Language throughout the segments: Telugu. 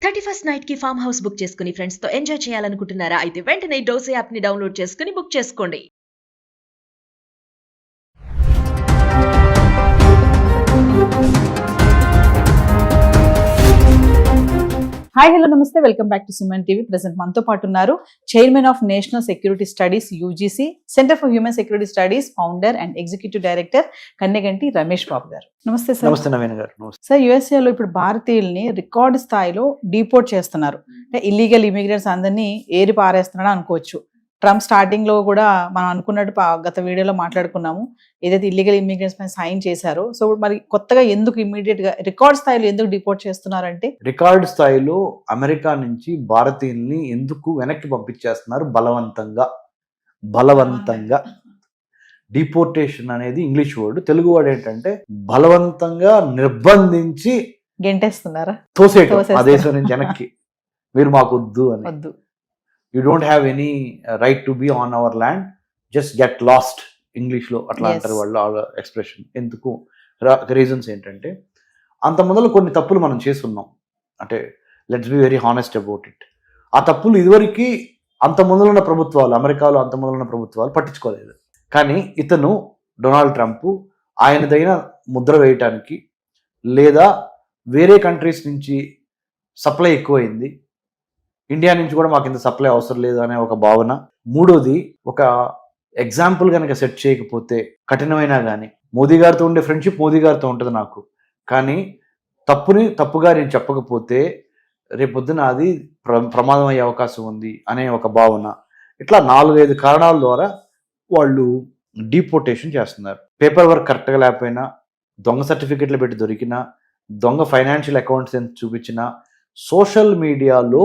31st నైట్ కి ఫామ్ హౌస్ బుక్ చేసుకుని ఫ్రెండ్స్ తో ఎంజాయ్ చేయాలనుకుంటున్నారా? అయితే వెంటనే డోసే యాప్ ని డౌన్లోడ్ చేసుకుని బుక్ చేసుకోండి. హాయ్ హలో నమస్తే, welcome back to Suman TV. Present మనతో పాటు ఉన్నారు chairman of national security studies UGC centre for human security studies founder and executive director Kanneganti Ramesh Babu గారు. నమస్తే సార్. నమస్తే నవీన్ గారు. సార్, యుఎస్ఏలో ఇప్పుడు భారతీయుల్ని రికార్డు స్థాయిలో డిపోర్ట్ చేస్తున్నారు. అంటే ఇల్లీగల్ ఇమిగ్రెంట్స్ అందరినీ ఏరి పారేస్తున్నాడు అనుకోవచ్చు. ట్రంప్ స్టార్టింగ్ లో కూడా మనం అనుకున్నట్టు గత వీడియోలో మాట్లాడుకున్నాము, ఏదైతే ఇల్లీగల్ ఇమిగ్రెంట్స్ పైన సైన్ చేశారో. సో మరి కొత్తగా ఎందుకు ఇమీడియట్ గా రికార్డ్ స్థాయిలో ఎందుకు డిపోర్ట్ చేస్తున్నారంటే, రికార్డ్ స్థాయిలో అమెరికా నుంచి భారతీయుల్ని ఎందుకు వెనక్కి పంపించేస్తున్నారు? బలవంతంగా డిపోర్టేషన్ అనేది ఇంగ్లీష్ వర్డ్. తెలుగు వర్డ్ ఏంటంటే బలవంతంగా నిర్బంధించి గెంటేస్తున్నారా, తోసేయటం ఆ దేశం నుంచి వెనక్కి. మీరు మాకు వద్దు అని. వద్దు, you don't have any right to be on our land, just get lost. English లో అట్లా అంటారు వాళ్ళు ఎక్స్ప్రెషన్. ఎందుకు? రీజన్స్ ఏంటంటే, అంత మొదలు కొన్ని తప్పులు మనం చేస్తున్నాం. అంటే let's be very honest about it. ఆ తప్పులు ఇదివరకు అంత ముందులున్న ప్రభుత్వాలు, అమెరికాలో అంత ముందులున్న ప్రభుత్వాలు పట్టించుకోలేదు. కానీ ఇతను డొనాల్డ్ ట్రంప్ ఆయనదైన ముద్ర వేయటానికి, లేదా వేరే కంట్రీస్ నుంచి సప్లై ఎక్కువైంది, ఇండియా నుంచి కూడా మాకు ఇంత సప్లై అవసరం లేదు అనే ఒక భావన. మూడోది, ఒక ఎగ్జాంపుల్ కనుక సెట్ చేయకపోతే కఠినమైనా కానీ, మోదీ గారితో ఉండే ఫ్రెండ్షిప్ మోదీ గారితో ఉంటుంది నాకు, కానీ తప్పుని తప్పుగా నేను చెప్పకపోతే రేపొద్దున అది ప్రమాదం అయ్యే అవకాశం ఉంది అనే ఒక భావన. ఇట్లా 4-5 కారణాల ద్వారా వాళ్ళు డిపోర్టేషన్ చేస్తున్నారు. పేపర్ వర్క్ కరెక్ట్గా లేకపోయినా, దొంగ సర్టిఫికెట్లు పెట్టి దొరికినా, దొంగ ఫైనాన్షియల్ అకౌంట్స్ ఎంత చూపించినా, సోషల్ మీడియాలో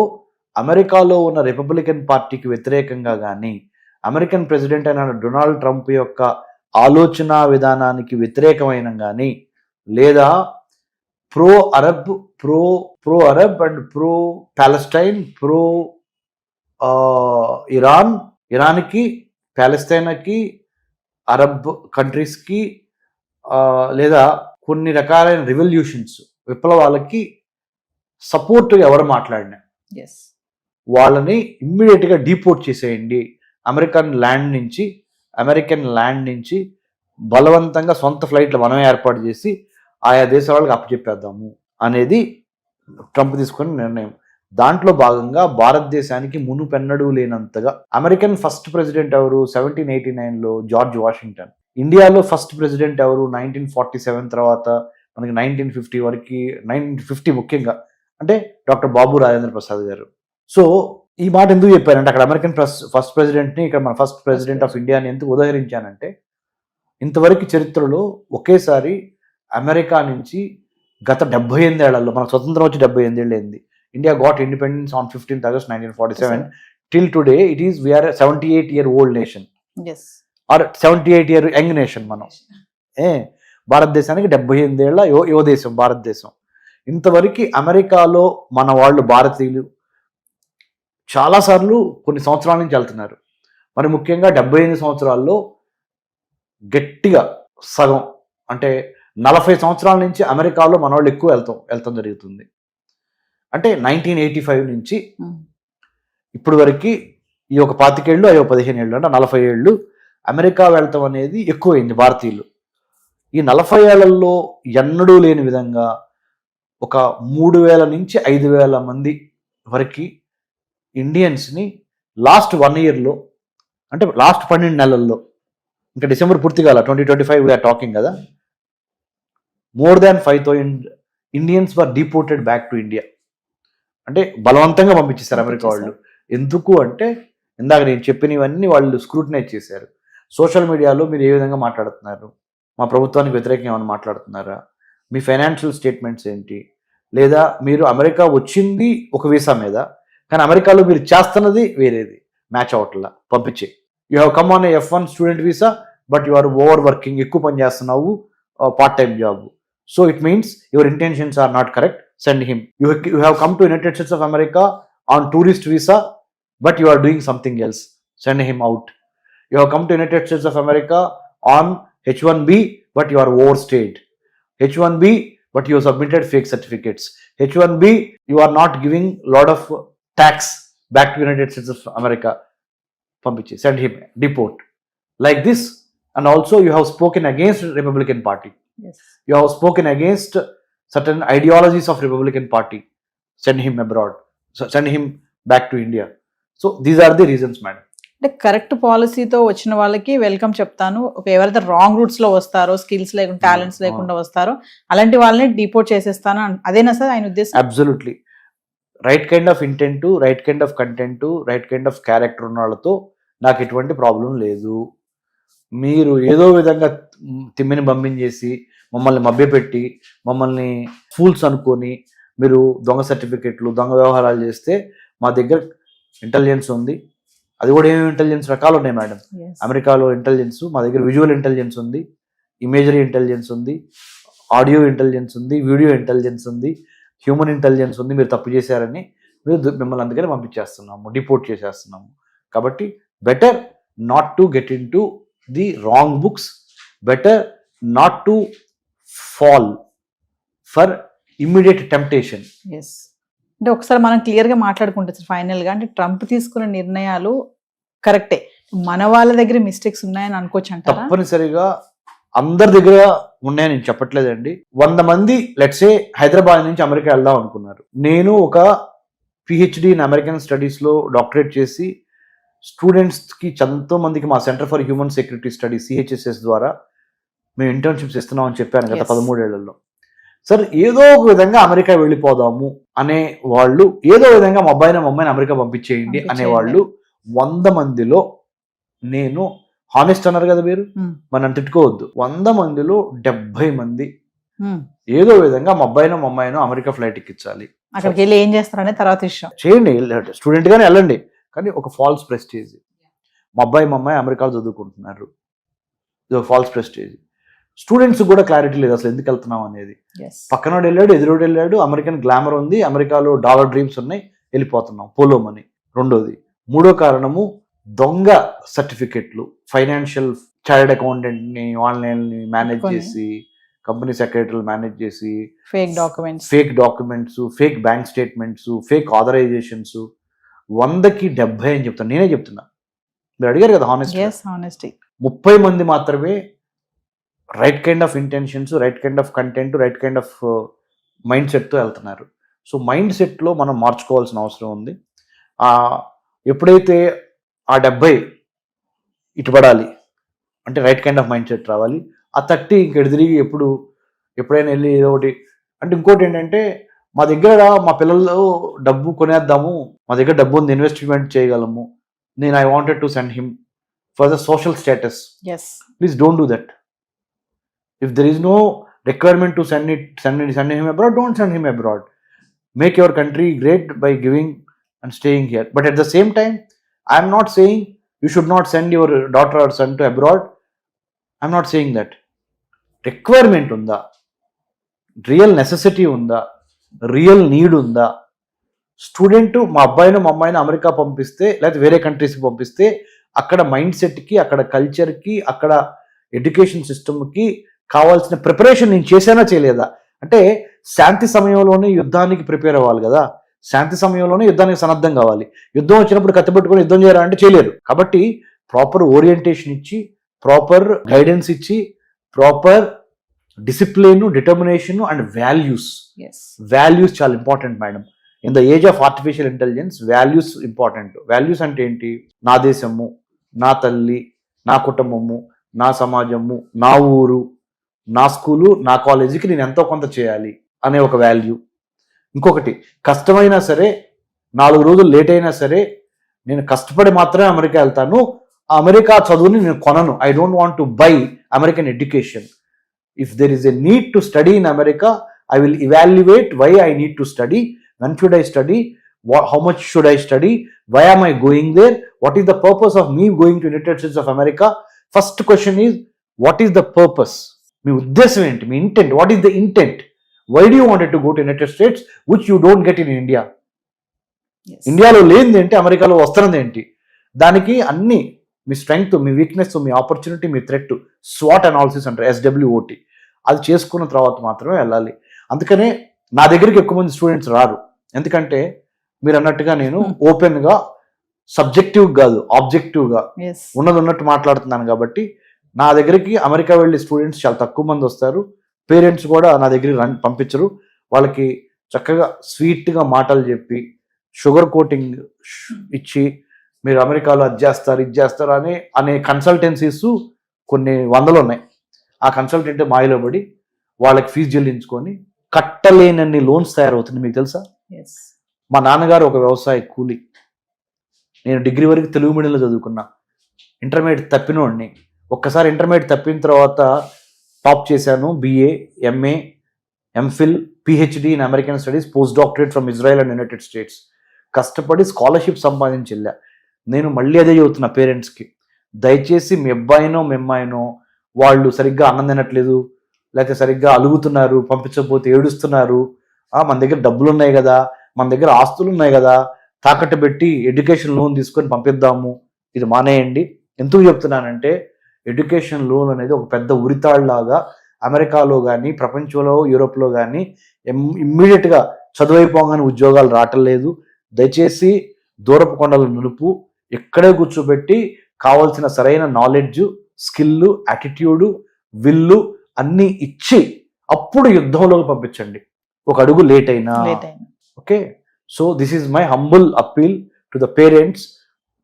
అమెరికాలో ఉన్న రిపబ్లికన్ పార్టీకి వ్యతిరేకంగా కానీ, అమెరికన్ ప్రెసిడెంట్ అయిన డొనాల్డ్ ట్రంప్ యొక్క ఆలోచన విధానానికి వ్యతిరేకమైన కానీ, లేదా pro Arab and pro Palestine, pro ఇరాన్కి, ప్యాలెస్తైన్కి, అరబ్ కంట్రీస్కి, లేదా కొన్ని రకాలైన రివల్యూషన్స్, విప్లవాలకి సపోర్ట్ ఎవరు మాట్లాడినా వాళ్ళని ఇమ్మీడియట్గా డిపోర్ట్ చేసేయండి. అమెరికన్ ల్యాండ్ నుంచి బలవంతంగా సొంత ఫ్లైట్లు మనమే ఏర్పాటు చేసి ఆయా దేశాల వాళ్ళకి అప్పచెప్పేద్దాము అనేది ట్రంప్ తీసుకున్న నిర్ణయం. దాంట్లో భాగంగా భారతదేశానికి మునుపెన్నడూ లేనంతగా అమెరికన్ ఫస్ట్ ప్రెసిడెంట్ ఎవరు? 1789లో జార్జ్ వాషింగ్టన్. ఇండియాలో ఫస్ట్ ప్రెసిడెంట్ ఎవరు? 1947 తర్వాత మనకి 1950 వరకు, 1950 ముఖ్యంగా అంటే డాక్టర్ బాబు రాజేంద్ర ప్రసాద్ గారు. సో ఈ మాట ఎందుకు చెప్పారంటే, అక్కడ అమెరికన్ ఫస్ట్ ప్రెసిడెంట్ని, ఇక్కడ మన ఫస్ట్ ప్రెసిడెంట్ ఆఫ్ ఇండియాని ఎందుకు ఉదహరించానంటే, ఇంతవరకు చరిత్రలో ఒకేసారి అమెరికా నుంచి గత 78 ఏళ్లలో, మనకు స్వతంత్రం వచ్చి 78 అయింది. India got independence on 15th August 1947. Till today it is we are 78-year-old nation or 78-year young nation. మనం భారతదేశానికి 78 ఏళ్ల యువ దేశం భారతదేశం. ఇంతవరకు అమెరికాలో మన వాళ్ళు, భారతీయులు చాలాసార్లు కొన్ని సంవత్సరాల నుంచి వెళ్తున్నారు. మరి ముఖ్యంగా 78 సంవత్సరాల్లో గట్టిగా సగం అంటే 40 సంవత్సరాల నుంచి అమెరికాలో మన వాళ్ళు ఎక్కువ వెళ్తాం జరుగుతుంది. అంటే 1985 నుంచి ఇప్పుడు వరకు ఈ ఒక 25 ఏళ్ళు, అయ్యో 15 ఏళ్ళు, అంటే 40 ఏళ్ళు అమెరికా వెళ్తాం అనేది ఎక్కువైంది భారతీయులు. ఈ 40 ఏళ్లలో ఎన్నడూ లేని విధంగా ఒక 3000 నుంచి 5000 మంది వరకు ఇండియన్స్ని లాస్ట్ 1 yearలో, అంటే లాస్ట్ 12 నెలల్లో, ఇంకా డిసెంబర్ పూర్తి కాల 2025 వీఆర్ టాకింగ్ కదా, more than 5,000 Indians were deported back to India. అంటే బలవంతంగా పంపించేశారు అమెరికా వాళ్ళు. ఎందుకు అంటే, ఇందాక నేను చెప్పినవన్నీ వాళ్ళు స్క్రూటినైజ్ చేశారు. సోషల్ మీడియాలో మీరు ఏ విధంగా మాట్లాడుతున్నారు, మా ప్రభుత్వానికి వ్యతిరేకంగా ఏమైనా మాట్లాడుతున్నారా, మీ ఫైనాన్షియల్ స్టేట్మెంట్స్ ఏంటి, లేదా మీరు అమెరికా వచ్చింది ఒక వీసా మీద, కానీ అమెరికాలో మీరు చేస్తున్నది వేరేది, మ్యాచ్ అవట్లా, పంపించే. You have come on F1 student visa, but you are over working, ఎక్కువ పని చేస్తున్నావు, part time job. So it means your intentions are not correct, send him. You have come to United States of America on tourist visa, but you are doing something else, send him out. You have come to United States of America on H1B, but you are overstayed. H1B, but you have submitted fake certificates. H1B, you are not giving lot of tax back to United States of America. Pampichi, send him, deport. Like this, and also you have spoken against Republican Party. Yes. You have spoken against certain ideologies of Republican Party. Send him abroad. Send him back to India. So these are the reasons, madam. అంటే కరెక్ట్ పాలసీతో వచ్చిన వాళ్ళకి వెల్కమ్ చెప్తాను. ఎవరైతే రాంగ్ రూట్స్ లో వస్తారో, స్కిల్స్ లేకుండా, టాలెంట్స్ లేకుండా వస్తారో అలాంటి వాళ్ళని డిపోర్ట్ చేసేస్తాను, అదేనా సార్ ఆయన ఉద్దేశం? Absolutely. Right kind of intent, right kind of content, right kind of character ఉన్న వాళ్ళతో నాకు ఎటువంటి ప్రాబ్లం లేదు. మీరు ఏదో విధంగా తిమ్మిని పంపించేసి మమ్మల్ని మభ్యపెట్టి మమ్మల్ని ఫూల్స్ అనుకొని మీరు దొంగ సర్టిఫికెట్లు, దొంగ వ్యవహారాలు చేస్తే మా దగ్గర ఇంటెలిజెన్స్ ఉంది. అది కూడా ఏమేమి ఇంటెలిజెన్స్ రకాలు ఉన్నాయి మేడం. అమెరికాలో ఇంటెలిజెన్స్, మా దగ్గర విజువల్ ఇంటెలిజెన్స్ ఉంది, ఇమేజరీ ఇంటెలిజెన్స్ ఉంది, ఆడియో ఇంటెలిజెన్స్ ఉంది, వీడియో ఇంటెలిజెన్స్ ఉంది, హ్యూమన్ ఇంటెలిజెన్స్ ఉంది. మీరు తప్పు చేశారని మిమ్మల్ని అందుకని పంపించేస్తున్నాము, డిపోర్ట్ చేసేస్తున్నాము. కాబట్టి better not to get into the wrong books, better not to fall for immediate temptation. Yes, అంటే ఒకసారి మనం క్లియర్ గా మాట్లాడుకుంటే సార్ ఫైనల్ గా, అంటే ట్రంప్ తీసుకున్న నిర్ణయాలు కరెక్టే, మన వాళ్ళ దగ్గర మిస్టేక్స్ ఉన్నాయని అనుకోవచ్చు అంటారా? తప్పనిసరిగా అందరి దగ్గర ఉన్నాయని నేను చెప్పట్లేదండి. 100 మంది లెట్సే హైదరాబాద్ నుంచి అమెరికా వెళ్దాం అనుకున్నారు. నేను ఒక పిహెచ్డి ఇన్ అమెరికన్ స్టడీస్ లో డాక్టరేట్ చేసి స్టూడెంట్స్ కి ఎంతో మందికి మా centre for human security studies CHSS ద్వారా మేము ఇంటర్న్షిప్స్ ఇస్తున్నాం అని చెప్పాను గత 13 ఏళ్లలో. సార్ ఏదో ఒక విధంగా అమెరికా వెళ్ళిపోదాము అనే వాళ్ళు, ఏదో విధంగా మా అమ్మాయిని అమెరికా పంపించేయండి అనేవాళ్ళు 100 మందిలో నేను హానెస్ట్ అన్నారు కదా మీరు, మనం తిట్టుకోవద్దు, 100 మందిలో 70 మంది ఏదో విధంగా మా అమ్మాయిను అమెరికా ఫ్లైట్ ఎక్కించాలి. అక్కడికి వెళ్ళి ఏం చేస్తారనే తర్వాత విషయం. చేయండి, స్టూడెంట్ గానే వెళ్ళండి, కానీ ఒక ఫాల్స్ ప్రెస్టేజ్. మా అమ్మాయి అమెరికాలో చదువుకుంటున్నారు, ఇది ఒక ఫాల్స్ ప్రెస్టేజ్. స్టూడెంట్స్ కూడా క్లారిటీ లేదు అసలు ఎందుకు వెళ్తున్నాం అనేది. పక్కనోడు వెళ్ళాడు, ఎదురోడు వెళ్ళాడు, అమెరికన్ గ్లామర్ ఉంది, అమెరికాలో డాలర్ డ్రీమ్స్ ఉన్నాయి, వెళ్ళిపోతున్నాం పోలో మనీ. రెండోది, మూడో కారణము దొంగ సర్టిఫికెట్లు, ఫైనాన్షియల్ చార్టెడ్ అకౌంటెంట్ ని వాళ్ళని మేనేజ్ చేసి, కంపెనీ సెక్రటరీలు మేనేజ్ చేసి, fake documents, fake bank statements, fake authorisations, 100కి 70 అని చెప్తాను, నేనే చెప్తున్నా. మీరు అడిగారు కదా హానెస్టీ. 30 మంది మాత్రమే right kind of intentions, right kind of content, right kind of mind సెట్తో వెళ్తున్నారు. సో మైండ్ సెట్లో మనం మార్చుకోవాల్సిన అవసరం ఉంది. ఎప్పుడైతే ఆ 70 ఇటుపడాలి అంటే right kind of mind set రావాలి. ఆ 30 ఇంకెడు తిరిగి ఎప్పుడైనా వెళ్ళి ఏదో ఒకటి అంటే. ఇంకోటి ఏంటంటే, మా దగ్గర మా పిల్లలు డబ్బు కొనేద్దాము, మా దగ్గర డబ్బు ఉంది, ఇన్వెస్ట్మెంట్ చేయగలము, నేను I wanted to send him for the social status. Please don't do that. If there is no requirement to send him abroad, don't send him abroad. Make your country great by giving and staying here. But at the same time, I am not saying you should not send your daughter or son to abroad. I am not saying that. Requirement unda, real necessity unda, real need unda. Student మా అమ్మాయిని అమెరికా పంపిస్తే, లేదా వేరే కంట్రీస్కి పంపిస్తే, అక్కడ మైండ్ సెట్కి, అక్కడ కల్చర్కి, అక్కడ ఎడ్యుకేషన్ సిస్టమ్కి కావాల్సిన ప్రిపరేషన్ నేను చేశానా చేయలేదా? అంటే శాంతి సమయంలోనే యుద్ధానికి ప్రిపేర్ అవ్వాలి కదా, శాంతి సమయంలోనే యుద్ధానికి సన్నద్ధం కావాలి. యుద్ధం వచ్చినప్పుడు కత్తి పట్టుకొని యుద్ధం చేయరా అంటే చేయలేరు. కాబట్టి ప్రాపర్ ఓరియంటేషన్ ఇచ్చి, ప్రాపర్ గైడెన్స్ ఇచ్చి, proper discipline, determination and values చాలా important madam. In the age of artificial intelligence values important. Values అంటే ఏంటి? నా దేశము, నా తల్లి, నా కుటుంబము, నా సమాజము, నా ఊరు, నా స్కూలు, నా కాలేజీకి నేను ఎంతో కొంత చేయాలి అనే ఒక వాల్యూ. ఇంకొకటి, కష్టమైనా సరే, 4 రోజులు లేట్ అయినా సరే, నేను కష్టపడి మాత్రమే అమెరికా వెళ్తాను, ఆ అమెరికా చదువుని నేను కొనను. I don't want to buy American education. If there is a need to study in America, I will evaluate why I need to study, when should I study, how much should I study, why am I going there, what is the purpose of me going to United States of America. First question is, what is the purpose? మీ ఉద్దేశం ఏంటి? మీ intent, what is the intent? Why do you wanted to go to United States which you don't get in India? ఇండియాలో లేనిది ఏంటి, అమెరికాలో వస్తున్నది ఏంటి? దానికి అన్ని మీ స్ట్రెంగ్త్, మీ వీక్నెస్, మీ ఆపర్చునిటీ, మీ థ్రెట్, స్వాట్ అనాలిసిస్ అంటారు, SWOT, అది చేసుకున్న తర్వాత మాత్రమే వెళ్ళాలి. అందుకనే నా దగ్గరికి ఎక్కువ మంది స్టూడెంట్స్ రారు. ఎందుకంటే మీరు అన్నట్టుగా నేను ఓపెన్గా సబ్జెక్టివ్ కాదు ఆబ్జెక్టివ్గా ఉన్నది ఉన్నట్టు మాట్లాడుతున్నాను. కాబట్టి నా దగ్గరికి అమెరికా వెళ్ళే స్టూడెంట్స్ చాలా తక్కువ మంది వస్తారు. పేరెంట్స్ కూడా నా దగ్గరికి పంపించరు. వాళ్ళకి చక్కగా స్వీట్గా మాటలు చెప్పి షుగర్ కోటింగ్ ఇచ్చి మీరు అమెరికాలో అది చేస్తారు ఇది చేస్తారు అనే కన్సల్టెన్సీస్ కొన్ని వందలు ఉన్నాయి. ఆ కన్సల్టెంట్ మాయలో పడి వాళ్ళకి ఫీజు చెల్లించుకొని కట్టలేనన్ని లోన్స్ తయారవుతుంది. మీకు తెలుసా? మా నాన్నగారు ఒక వ్యవసాయ కూలి. నేను డిగ్రీ వరకు తెలుగు మీడియంలో చదువుకున్నా. ఇంటర్మీడియట్ తప్పినోడిని. ఒక్కసారి ఇంటర్మీడియట్ తప్పిన తర్వాత టాప్ చేశాను. BA, MA, MPhil, PhD in American studies, post doctorate from Israel and United states. కష్టపడి స్కాలర్షిప్ సంపాదించి వెళ్ళా. నేను మళ్ళీ అదే చెబుతున్నా పేరెంట్స్కి, దయచేసి మీ అబ్బాయినో మీ అమ్మాయినో వాళ్ళు సరిగ్గా అన్నం తినట్లేదు, లేకపోతే సరిగ్గా అలుగుతున్నారు, పంపించకపోతే ఏడుస్తున్నారు, మన దగ్గర డబ్బులు ఉన్నాయి కదా, మన దగ్గర ఆస్తులు ఉన్నాయి కదా, తాకట్టు పెట్టి ఎడ్యుకేషన్ లోన్ తీసుకొని పంపిద్దాము, ఇది మానేయండి. ఎందుకు చెప్తున్నానంటే ఎడ్యుకేషన్ లోన్ అనేది ఒక పెద్ద ఉరితాళ్లాగా అమెరికాలో కానీ ప్రపంచంలో యూరోప్లో కానీ ఇమ్మీడియట్గా చదువైపోగానే ఉద్యోగాలు రావటం లేదు. దయచేసి దూరపు కొండల నులుపు ఎక్కడే కూర్చోబెట్టి కావాల్సిన సరైన నాలెడ్జ్, స్కిల్, యాటిట్యూడ్, విల్లు అన్నీ ఇచ్చి అప్పుడు యుద్ధంలోకి పంపించండి, ఒక అడుగు లేట్ అయినా. Okay, so this is my humble appeal to the parents.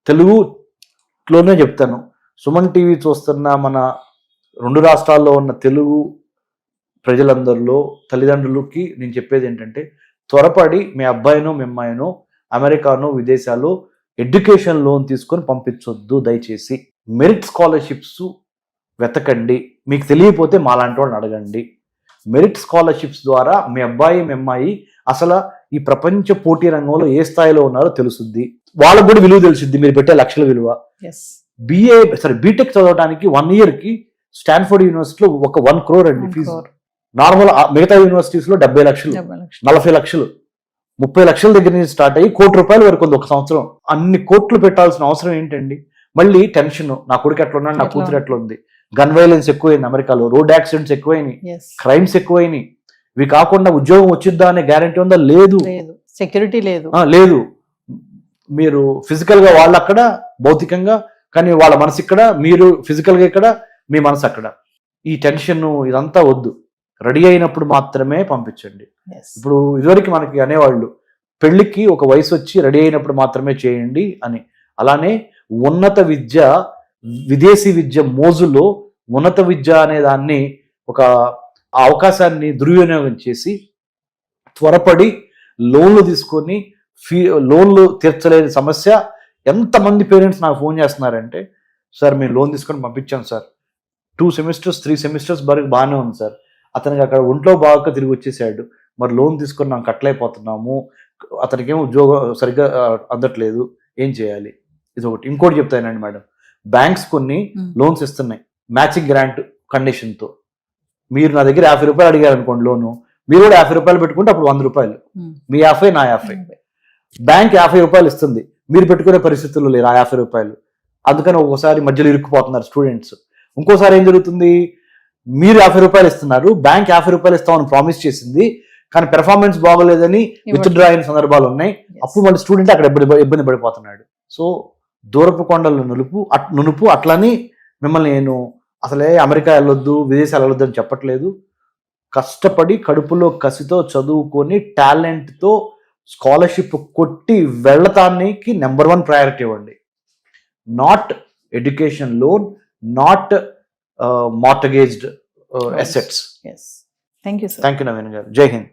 తెలుగులోనే చెప్తాను, సుమన్ టీవీ చూస్తున్న మన 2 రాష్ట్రాల్లో ఉన్న తెలుగు ప్రజలందరిలో తల్లిదండ్రులకి నేను చెప్పేది ఏంటంటే, త్వరపడి మీ అబ్బాయినో మీ అమ్మాయినో అమెరికానో విదేశాల్లో ఎడ్యుకేషన్ లోన్ తీసుకొని పంపించొద్దు. దయచేసి మెరిట్ స్కాలర్షిప్స్ వెతకండి. మీకు తెలియకపోతే మాలాంటి వాళ్ళని అడగండి. మెరిట్ స్కాలర్షిప్స్ ద్వారా మీ అబ్బాయి మీ అమ్మాయి అసలు ఈ ప్రపంచ పోటీ రంగంలో ఏ స్థాయిలో ఉన్నారో తెలుసుద్ది. వాళ్ళకు కూడా విలువ తెలుసుద్ది, మీరు పెట్టే లక్షల విలువ. బీటెక్ చదవడానికి 1 yearకి స్టాన్ఫోర్డ్ యూనివర్సిటీలో ఒక 1 crore అండి ఫీజు. నార్మల్ మిగతా యూనివర్సిటీస్ లో 70 లక్షలు, 40 లక్షలు, 30 లక్షల దగ్గర నుంచి స్టార్ట్ అయ్యి 1 కోటి రూపాయల వరకు ఉంది ఒక సంవత్సరం. అన్ని కోట్లు పెట్టాల్సిన అవసరం ఏంటండి? మళ్ళీ టెన్షన్, నా కొడుకు ఎట్లా ఉన్నాడు, నా కూతురు ఎట్లా ఉంది, గన్ వైలెన్స్ ఎక్కువైంది అమెరికాలో, రోడ్ యాక్సిడెంట్స్ ఎక్కువైనాయి, క్రైమ్స్ ఎక్కువైనాయి. ఇవి కాకుండా ఉద్యోగం వచ్చిద్దా అనే గ్యారంటీ ఉందా? లేదు. సెక్యూరిటీ లేదు. లేదు. మీరు ఫిజికల్ గా వాళ్ళు అక్కడ భౌతికంగా, కానీ వాళ్ళ మనసు ఇక్కడ, మీరు ఫిజికల్ గా ఇక్కడ, మీ మనసు అక్కడ. ఈ టెన్షన్ ఇదంతా వద్దు. రెడీ అయినప్పుడు మాత్రమే పంపించండి. ఇప్పుడు ఇదివరకు మనకి అనేవాళ్ళు పెళ్లికి ఒక వయసు వచ్చి రెడీ అయినప్పుడు మాత్రమే చేయండి అని. అలానే ఉన్నత విద్య, విదేశీ విద్య మోజులో ఉన్నత విద్య అనే దాన్ని ఒక అవకాశాన్ని దుర్వినియోగం చేసి త్వరపడి లోన్లు తీసుకొని లోన్లు తీర్చలేని సమస్య. ఎంతమంది పేరెంట్స్ నాకు ఫోన్ చేస్తున్నారంటే, సార్ మేము లోన్ తీసుకొని పంపించాం సార్, 2 semesters 3 semesters వరకు బాగానే ఉంది సార్, అతనికి అక్కడ ఒంట్లో బాగా తిరిగి వచ్చేసాడు, మరి లోన్ తీసుకొని మనం కట్టలేకపోతున్నాము, అతనికి ఏమో ఉద్యోగం సరిగ్గా అందట్లేదు, ఏం చేయాలి? ఇది ఒకటి. ఇంకోటి చెప్తానండి మేడం, బ్యాంక్స్ కొన్ని లోన్స్ ఇస్తున్నాయి మ్యాచింగ్ గ్రాంట్ కండిషన్తో. మీరు నా దగ్గర 50 రూపాయలు అడిగారు అనుకోండి లోను, మీరు కూడా 50 రూపాయలు పెట్టుకుంటే అప్పుడు 100 రూపాయలు, మీ 50 నా 50. బ్యాంక్ 50 రూపాయలు ఇస్తుంది, మీరు పెట్టుకునే పరిస్థితుల్లో లేరు ఆ 50 రూపాయలు. అందుకని ఒక్కోసారి మధ్యలో ఇరుక్కుపోతున్నారు స్టూడెంట్స్. ఇంకోసారి ఏం జరుగుతుంది, మీరు 50 రూపాయలు ఇస్తున్నారు, బ్యాంక్ 50 రూపాయలు ఇస్తామని ప్రామిస్ చేసింది, కానీ పెర్ఫార్మెన్స్ బాగోలేదని విత్డ్రా అయిన సందర్భాలు ఉన్నాయి. అప్పుడు మళ్ళీ స్టూడెంట్ అక్కడ ఇబ్బంది పడిపోతున్నాడు. సో దూరపు కొండలు నునుపు. అట్లని మిమ్మల్ని నేను అసలే అమెరికా వెళ్ళొద్దు, విదేశాలు వెళ్ళొద్దు అని చెప్పట్లేదు. కష్టపడి కడుపులో కసితో చదువుకొని టాలెంట్తో స్కాలర్షిప్ కొట్టి వెళ్ళటానికి నెంబర్ 1 ప్రయారిటీ ఇవ్వండి. Not education loan, not mortgaged assets. Yes. Thank you, sir. Thank you, Naveen garu. Jai Hind.